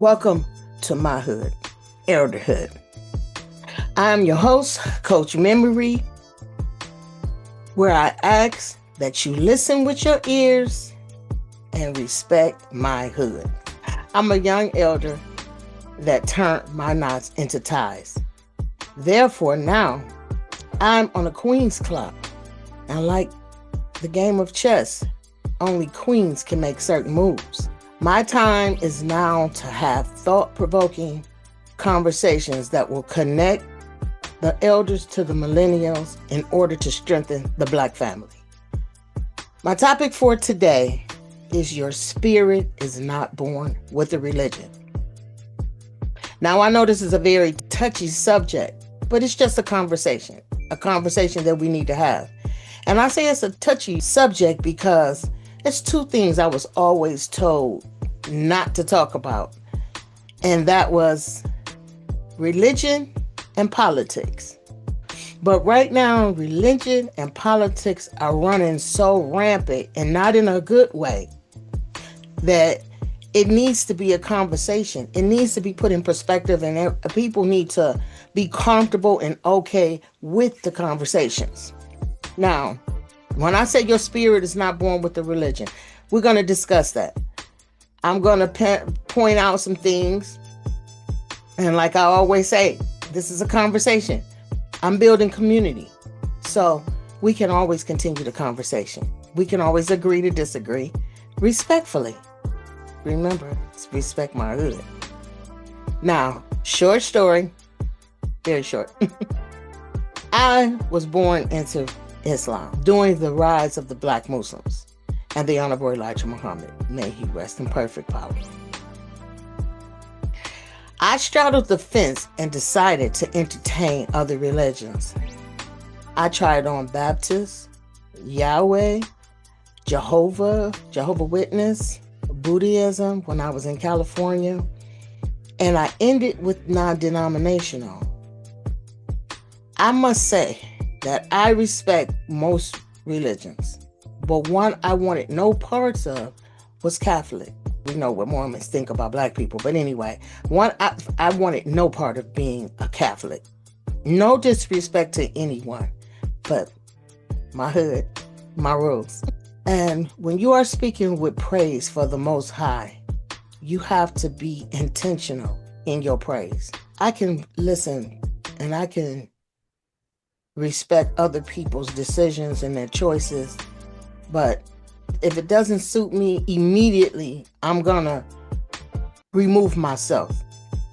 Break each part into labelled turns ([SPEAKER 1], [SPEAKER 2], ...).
[SPEAKER 1] Welcome to my hood, Elderhood. I'm your host, Coach Memory, where I ask that you listen with your ears and respect my hood. I'm a young elder that turned my knots into ties. Therefore, now I'm on a queen's clock. And like the game of chess, only queens can make certain moves. My time is now to have thought-provoking conversations that will connect the elders to the millennials in order to strengthen the Black family. My topic for today is your spirit is not born with a religion. Now, I know this is a very touchy subject, but it's just a conversation that we need to have. And I say it's a touchy subject because it's two things I was always told not to talk about, and that was religion and politics. But right now, religion and politics are running so rampant, and not in a good way, that it needs to be a conversation. It needs to be put in perspective, and people need to be comfortable and okay with the conversations. Now, when I say your spirit is not born with the religion, we're going to discuss that. I'm going to point out some things. And like I always say, this is a conversation. I'm building community. So we can always continue the conversation. We can always agree to disagree respectfully. Remember, respect my hood. Now, short story, very short. I was born into Islam during the rise of the Black Muslims and the Honorable Elijah Muhammad. May he rest in perfect power. I straddled the fence and decided to entertain other religions. I tried on Baptist, Yahweh, Jehovah Witness, Buddhism when I was in California, and I ended with non-denominational. I must say that I respect most religions, but one I wanted no parts of was Catholic. We know what Mormons think about Black people, but anyway, one I wanted no part of being a Catholic. No disrespect to anyone, but my hood, my rules. And when you are speaking with praise for the Most High, you have to be intentional in your praise. I can listen and I can respect other people's decisions and their choices, but if it doesn't suit me immediately, I'm gonna remove myself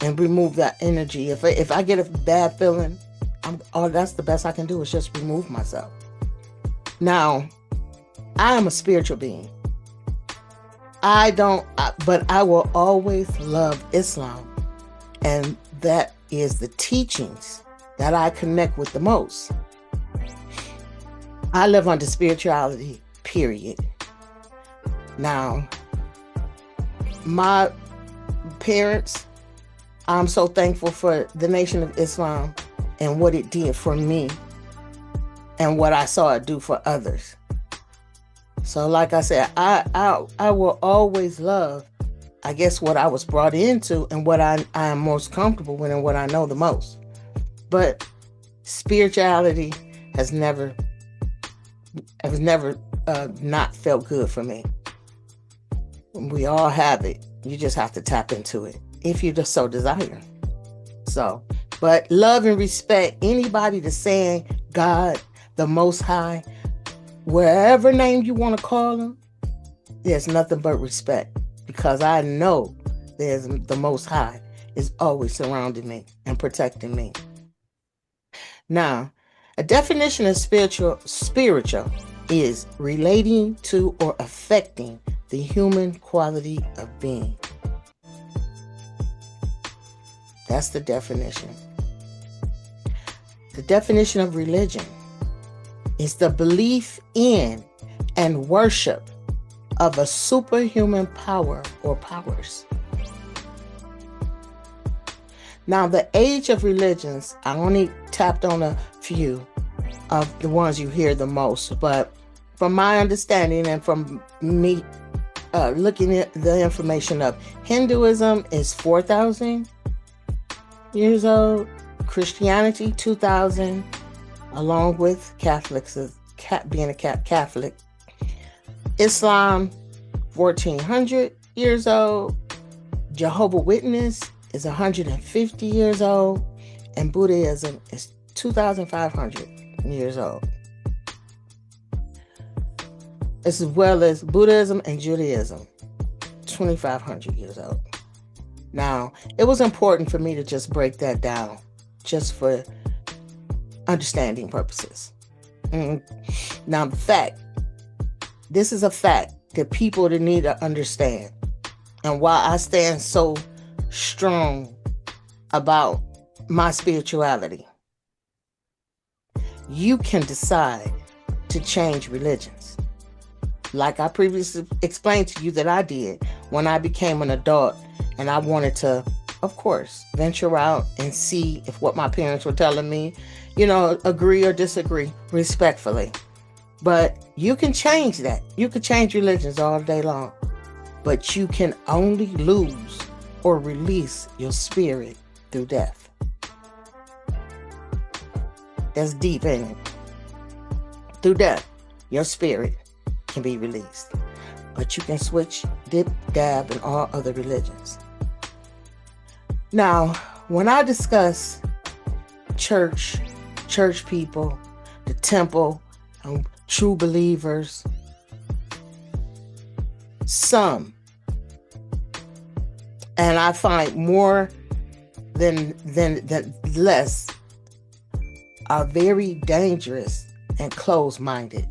[SPEAKER 1] and remove that energy. If I get a bad feeling, that's the best I can do is just remove myself. Now, I am a spiritual being. But I will always love Islam, and that is the teachings that I connect with the most. I live under spirituality, period. Now, my parents, I'm so thankful for the Nation of Islam and what it did for me and what I saw it do for others. So like I said, I will always love, I guess, what I was brought into and what I am most comfortable with and what I know the most. But spirituality has never not felt good for me. We all have it. You just have to tap into it if you just so desire. So, but love and respect anybody that's saying God, the Most High, wherever name you want to call him, there's nothing but respect, because I know there's the Most High is always surrounding me and protecting me. Now, a definition of spiritual is relating to or affecting the human quality of being. That's the definition. The definition of religion is the belief in and worship of a superhuman power or powers. Now, the age of religions, I only tapped on a few of the ones you hear the most, but from my understanding and from me looking at the information up. Hinduism is 4,000 years old. Christianity 2,000, along with Catholics, being a Catholic. Islam 1,400 years old. Jehovah's Witness is 150 years old, and Buddhism is 2,500 years old, as well as Buddhism and Judaism, 2,500 years old. Now, it was important for me to just break that down, just for understanding purposes. Now, this is a fact that people need to understand, and why I stand so strong about my spirituality. You can decide to change religions. Like I previously explained to you that I did when I became an adult, and I wanted to, of course, venture out and see if what my parents were telling me, agree or disagree respectfully. But you can change that. You can change religions all day long. But you can only lose or release your spirit through death. That's deep, ain't it? Through death, your spirit can be released. But you can switch, dip, dab, and all other religions. Now, when I discuss church people, the temple, and true believers, some, and I find more than less, are very dangerous and closed-minded.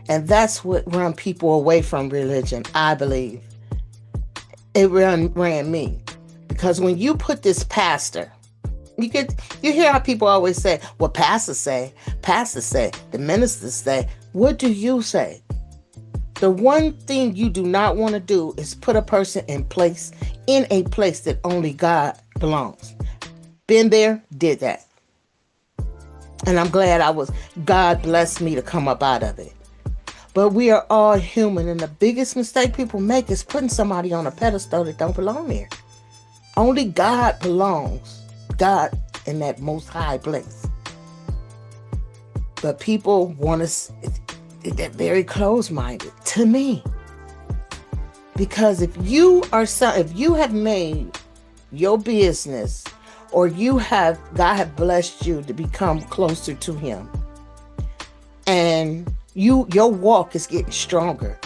[SPEAKER 1] And that's what run people away from religion, I believe. It ran me. Because when you put this pastor, you hear how people always say, well, pastors say, the ministers say. What do you say? The one thing you do not want to do is put a person in a place that only God belongs. Been there, did that. And I'm glad God blessed me to come up out of it. But we are all human, and the biggest mistake people make is putting somebody on a pedestal that don't belong there. Only God belongs. God in that most high place. But people want to, they're very close-minded to me. Because if you have made your business, or God have blessed you to become closer to Him, and your walk is getting stronger,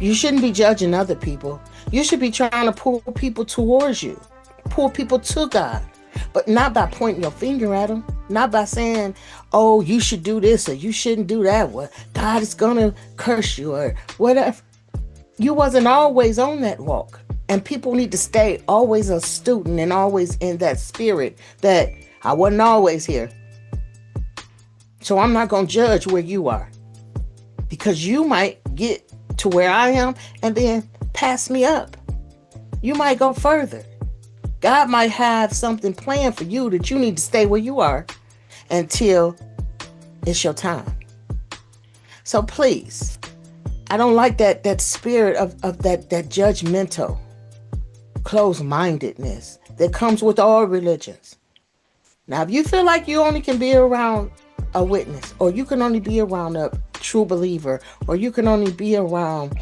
[SPEAKER 1] you shouldn't be judging other people. You should be trying to pull people towards you, pull people to God, but not by pointing your finger at them, not by saying, oh, you should do this or you shouldn't do that. Well, God is going to curse you or whatever. You wasn't always on that walk. And people need to stay always a student and always in that spirit that I wasn't always here. So I'm not going to judge where you are, because you might get to where I am and then pass me up. You might go further. God might have something planned for you that you need to stay where you are until it's your time. So please, I don't like that spirit of that judgmental, closed-mindedness that comes with all religions. Now, if you feel like you only can be around a witness, or you can only be around a true believer, or you can only be around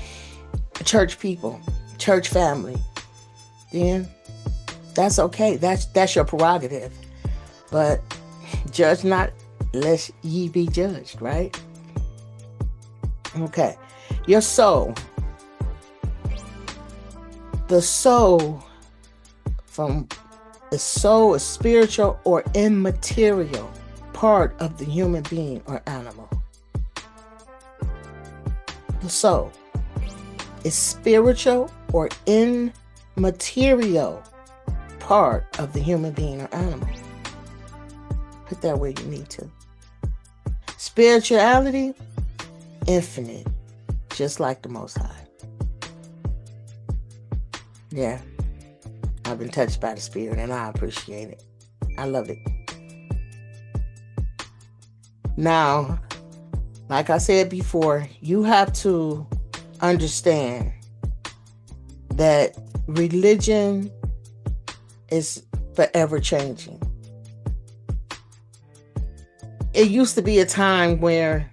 [SPEAKER 1] church people, church family, then that's okay. That's your prerogative. But judge not, lest ye be judged, right? Okay. Your soul. The soul is spiritual or immaterial part of the human being or animal. The soul is spiritual or immaterial part of the human being or animal. Put that where you need to. Spirituality, infinite, just like the Most High. Yeah, I've been touched by the Spirit and I appreciate it. I love it. Now, like I said before, you have to understand that religion is forever changing. It used to be a time where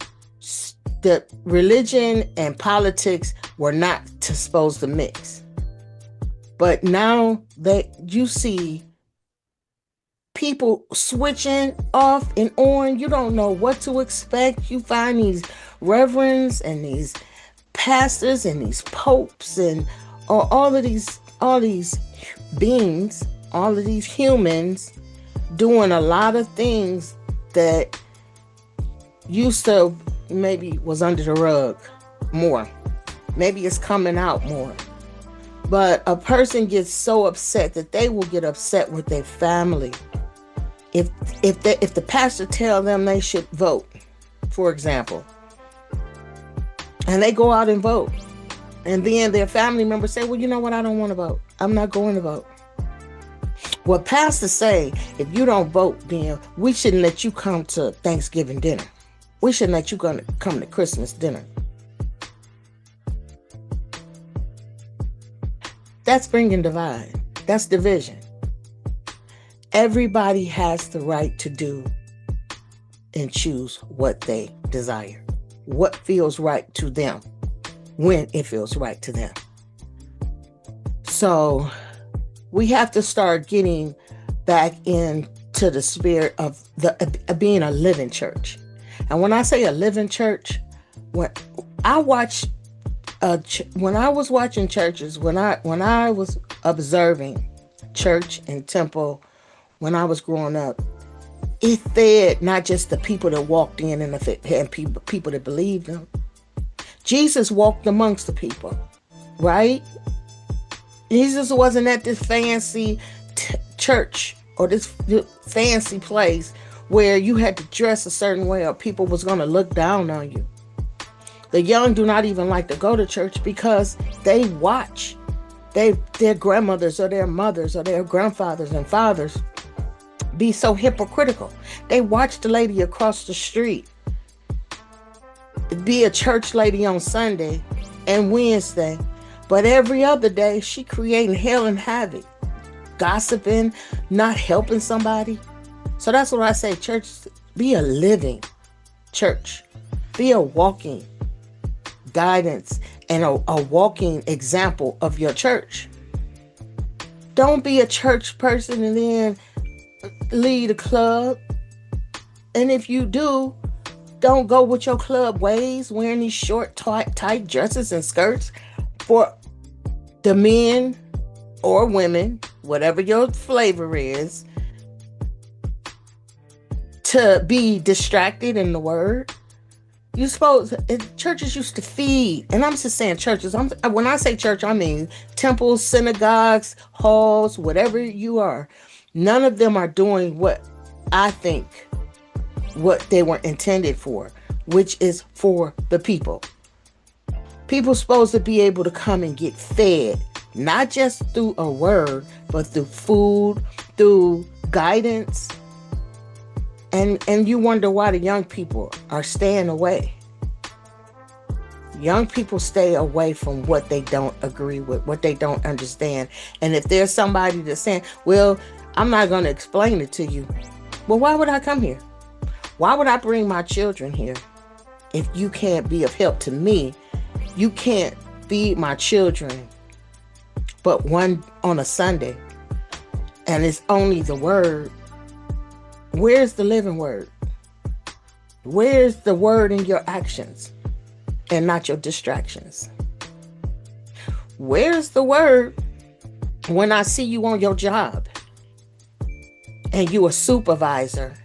[SPEAKER 1] the religion and politics were not supposed to mix. But now that you see people switching off and on, you don't know what to expect. You find these reverends and these pastors and these popes and all of these beings, all of these humans doing a lot of things that used to maybe was under the rug more. Maybe it's coming out more. But a person gets so upset that they will get upset with their family. If the pastor tell them they should vote, for example, and they go out and vote, and then their family members say, well, you know what, I don't want to vote. I'm not going to vote. What pastors say, if you don't vote, then we shouldn't let you come to Thanksgiving dinner. We shouldn't let you come to Christmas dinner. That's bringing divide. That's division. Everybody has the right to do and choose what they desire, what feels right to them, when it feels right to them. So we have to start getting back into the spirit of being a living church. And when I say a living church, when I was watching churches, when I was observing church and temple, when I was growing up, it fed not just the people that walked in and people that believed him. Jesus walked amongst the people, right? Jesus wasn't at this fancy church or this fancy place where you had to dress a certain way or people was going to look down on you. The young do not even like to go to church because they watch their grandmothers or their mothers or their grandfathers and fathers be so hypocritical. They watch the lady across the street be a church lady on Sunday and Wednesday, but every other day she creating hell and havoc, gossiping, not helping somebody. So that's what I say, church, be a living church. Be a walking guidance and a walking example of your church. Don't be a church person and then lead a club. And if you do, don't go with your club ways, wearing these short, tight dresses and skirts for the men or women, whatever your flavor is, to be distracted in the word. You suppose churches used to feed, and I'm just saying churches. When I say church, I mean temples, synagogues, halls, whatever you are. None of them are doing what I think what they were intended for, which is for the people. People supposed to be able to come and get fed, not just through a word, but through food, through guidance. And you wonder why the young people are staying away. Young people stay away from what they don't agree with, what they don't understand. And if there's somebody that's saying, well, I'm not going to explain it to you. Well, why would I come here? Why would I bring my children here if you can't be of help to me? You can't feed my children but one on a Sunday, and it's only the word. Where's the living word? Where's the word in your actions and not your distractions? Where's the word when I see you on your job and you a supervisor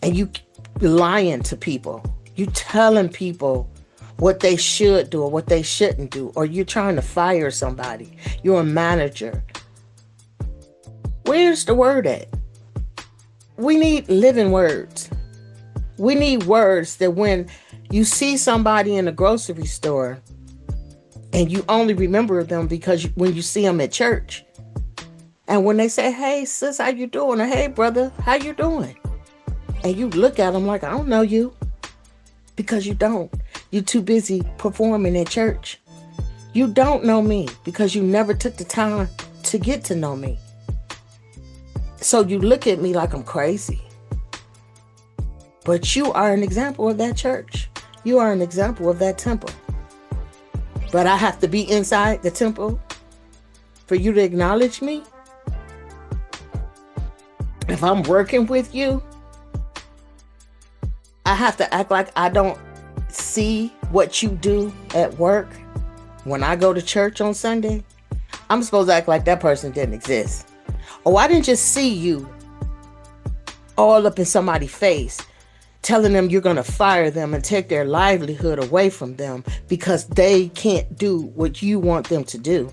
[SPEAKER 1] and you lying to people? You telling people what they should do or what they shouldn't do, or you're trying to fire somebody. You're a manager. Where's the word at? We need living words. We need words that when you see somebody in the grocery store and you only remember them because when you see them at church, and when they say, hey sis, how you doing? Or hey brother, how you doing? And you look at them like, I don't know you, because you don't. You're too busy performing in church. You don't know me because you never took the time to get to know me. So you look at me like I'm crazy. But you are an example of that church. You are an example of that temple. But I have to be inside the temple for you to acknowledge me? If I'm working with you, I have to act like I don't see what you do at work. When I go to church on Sunday, I'm supposed to act like that person didn't exist. Oh, I didn't just see you all up in somebody's face telling them you're going to fire them and take their livelihood away from them because they can't do what you want them to do.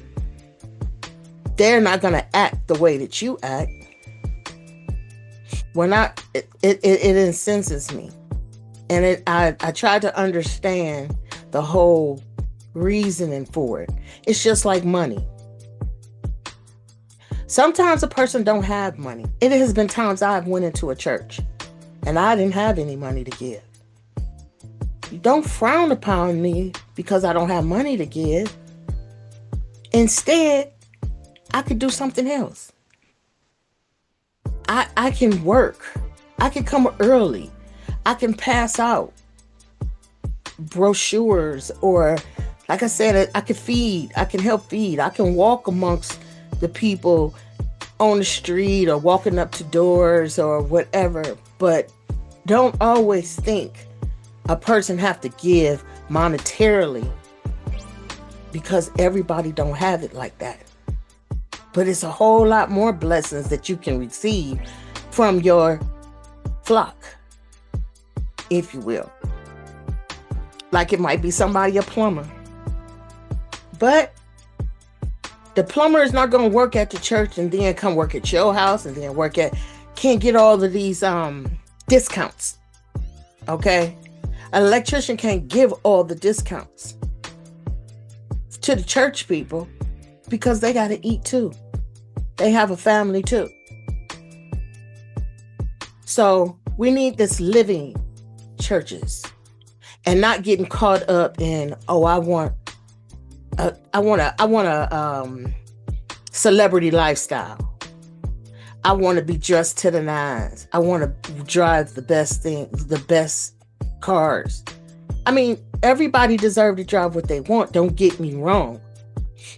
[SPEAKER 1] They're not going to act the way that you act. It incenses me. And I try to understand the whole reasoning for it. It's just like money. Sometimes a person don't have money. It has been times I've went into a church and I didn't have any money to give. You don't frown upon me because I don't have money to give. Instead, I could do something else. I can work. I can come early. I can pass out brochures, or like I said, I can feed. I can help feed. I can walk amongst the people on the street or walking up to doors or whatever. But don't always think a person have to give monetarily, because everybody don't have it like that. But it's a whole lot more blessings that you can receive from your flock, if you will. Like it might be somebody, a plumber. But the plumber is not going to work at the church and then come work at your house and then can't get all of these discounts. Okay? An electrician can't give all the discounts to the church people because they got to eat too. They have a family too. So we need this living churches and not getting caught up in, oh, I want a celebrity lifestyle. I want to be dressed to the nines. I want to drive the best cars. I mean, everybody deserves to drive what they want. Don't get me wrong.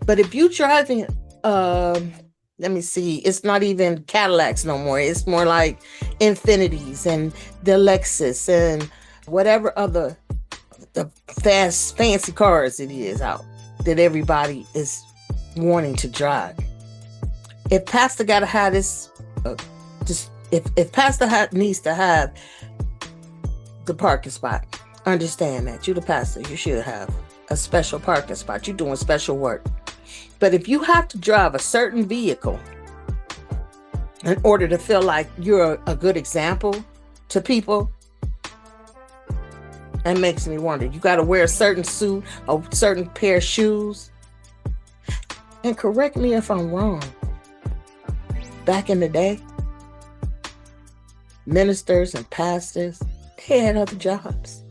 [SPEAKER 1] But if you driving, let me see, it's not even Cadillacs no more. It's more like Infinities and the Lexus and whatever other the fancy cars it is out that everybody is wanting to drive. If Pastor got to have this, if Pastor needs to have the parking spot, understand that you the pastor, you should have a special parking spot. You're doing special work. But if you have to drive a certain vehicle in order to feel like you're a good example to people, that makes me wonder. You got to wear a certain suit, a certain pair of shoes. And correct me if I'm wrong. Back in the day, ministers and pastors, they had other jobs.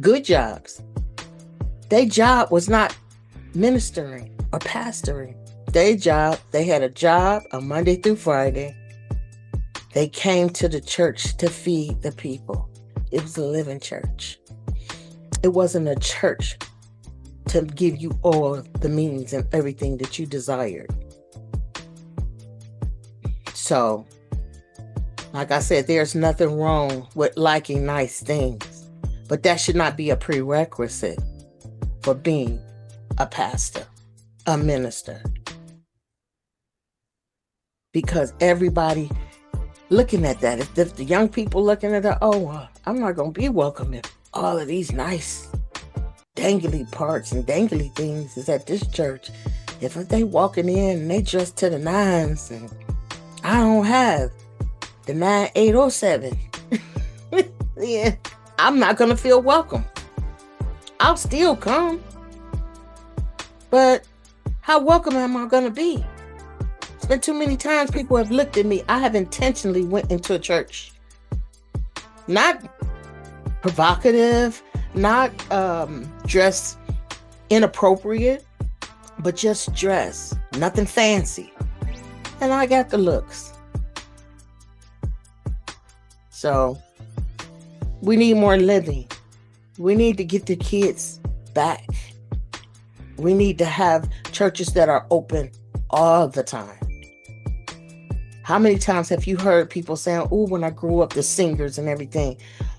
[SPEAKER 1] Good jobs. Their job was not ministering or pastoring. They had a job on Monday through Friday. They came to the church to feed the people. It was a living church. It wasn't a church to give you all the means and everything that you desired. So, like I said, there's nothing wrong with liking nice things, but that should not be a prerequisite for being a pastor, a minister. Because everybody looking at that, if the young people looking at it, I'm not going to be welcoming all of these nice dangly parts and dangly things is at this church. If they walking in and they dressed to the nines and I don't have the 9807, yeah, I'm not going to feel welcome. I'll still come. But how welcome am I going to be? It's been too many times people have looked at me. I have intentionally went into a church. Not provocative, not dress inappropriate, but just dress, nothing fancy. And I got the looks. So we need more living. We need to get the kids back. We need to have churches that are open all the time. How many times have you heard people saying, oh, when I grew up, the singers and everything,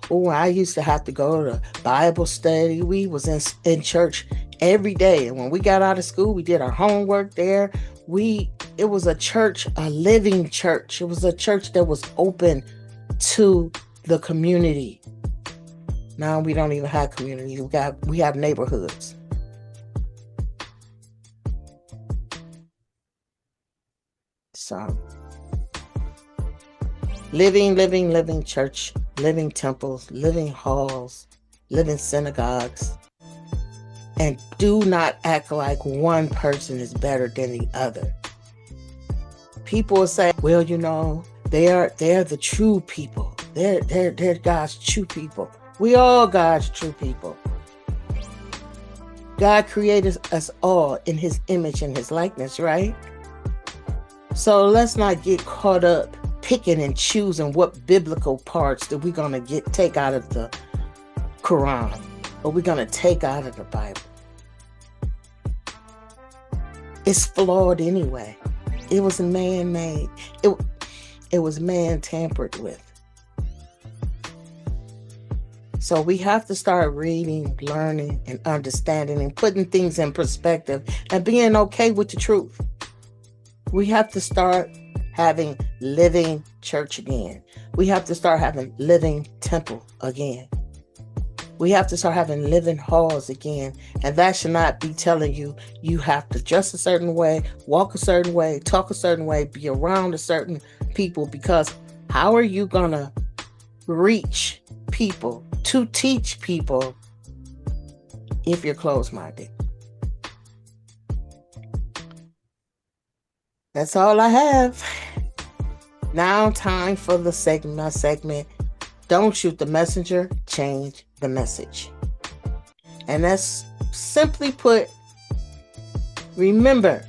[SPEAKER 1] oh, I used to have to go to Bible study. We was in church every day. And when we got out of school, we did our homework there. It was a church, a living church. It was a church that was open to the community. Now we don't even have communities. We have neighborhoods. So living church, living temples, living halls, living synagogues. And do not act like one person is better than the other. People will say, well, they're the true people. They're God's true people. We all God's true people. God created us all in his image and his likeness, right? So let's not get caught up picking and choosing what biblical parts that we're going to take out of the Quran or we're going to take out of the Bible. It's flawed anyway. It was man-made. It was man tampered with. So we have to start reading, learning, and understanding and putting things in perspective and being okay with the truth. We have to start having living church again. We have to start having living temple again. We have to start having living halls again. And that should not be telling you have to dress a certain way, walk a certain way, talk a certain way, be around a certain people, because how are you going to reach people, to teach people, if you're closed-minded? That's all I have. Now time for my segment. Don't shoot the messenger, change the message. And that's simply put, remember.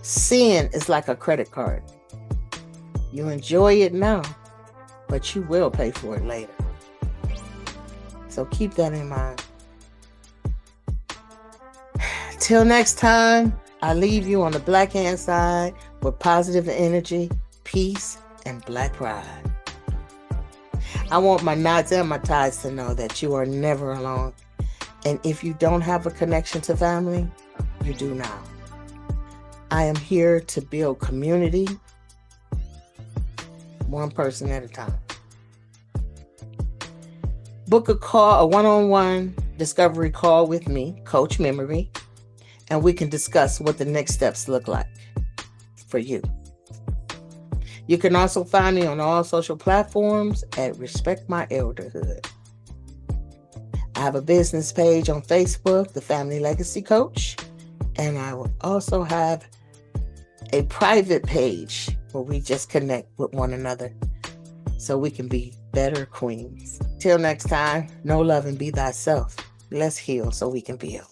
[SPEAKER 1] Sin is like a credit card. You enjoy it now, but you will pay for it later. So keep that in mind. Till next time, I leave you on the black hand side with positive energy, peace, and black pride. I want my knots and my ties to know that you are never alone. And if you don't have a connection to family, you do now. I am here to build community, one person at a time. Book a one-on-one discovery call with me, Coach Memory, and we can discuss what the next steps look like for you. You can also find me on all social platforms at Respect My Elderhood. I have a business page on Facebook, The Family Legacy Coach, and I will also have a private page where we just connect with one another so we can be better queens. Till next time, know, love, and be thyself. Let's heal so we can build.